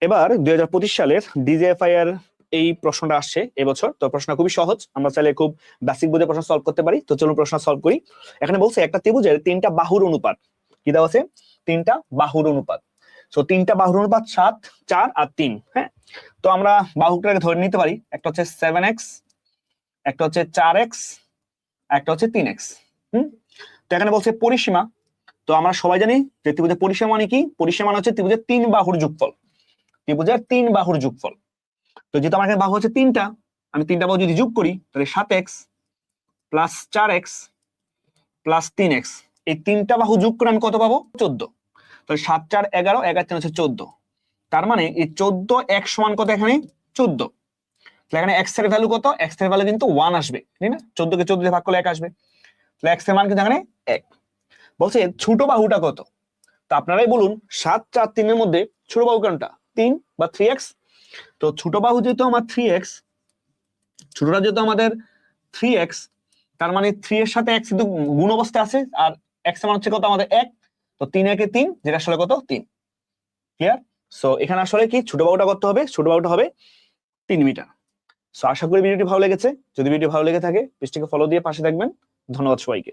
এবার 2025 সালের ডিজিএফআই এর এই প্রশ্নটা আসছে এবছর। তো প্রশ্ন খুবই সহজ, আমরা চাইলে খুব বেসিক বুঝে প্রশ্ন সলভ করতে পারি। তো চলুন প্রশ্ন সলভ করি। এখানে বলছে একটা ত্রিভুজের 3টা বাহুর অনুপাত। কি দেওয়া আছে? 3টা বাহুর অনুপাত। সো 3টা বাহুর অনুপাত 7, 4 আর 3। হ্যাঁ, তো আমরা বাহুটাকে ধরে নিতে পারি, একটা হচ্ছে 7x, একটা হচ্ছে 4x, একটা হচ্ছে 3x। তো এখানে বলছে পরিসীমা। তো আমরা সবাই জানি যে ত্রিভুজের পরিসীমা মানে কি? পরিসীমা মানে হচ্ছে ত্রিভুজের 3 বাহুর যোগফল। ত্রিভুজের 3 বাহুর যোগফল। তো যেহেতু আমার এখানে বাহু হচ্ছে 3টা, আমি 3টা বাহু যদি যোগ করি তাহলে 7x plus 4x plus 3x, এই 3টা বাহু যোগ করে আমি কত পাবো? 14। তাহলে 7 4 11, 11 3 হচ্ছে 14। তার মানে এই 14x সমান কত? এখানে 14। তাহলে এখানে x এর ভ্যালু কত? x এর ভ্যালু কিন্তু 1 আসবে, ঠিক না? 14 কে 14 দিয়ে ভাগ করলে 1 আসবে। তাহলে x এর মান কিন্তু এখানে 1। বলছে ছোট বাহুটা কত? তো আপনারাই বলুন, 7 4 3 এর মধ্যে ছোট বাহু কোনটা? 3 বা 3x। তো ছোট বাহু যেহেতু আমার 3x, ছোটটা যেহেতু আমাদের 3x, তার মানে 3 এর সাথে x কিন্তু গুণ অবস্থায় আছে, আর x এর মান হচ্ছে কত? আমাদের 1। তো 3 একে 3, যেটা আসলে কত? 3। ক্লিয়ার? সো এখানে আসলে কি ছোট বাহুটা কত হবে? ছোট বাহুটা হবে 3 মিটার। সো আশা করি ভিডিওটি ভালো লেগেছে। যদি ভিডিও ভালো লেগে থাকে পেজটিকে ফলো দিয়ে পাশে থাকবেন। ধন্যবাদ সবাইকে।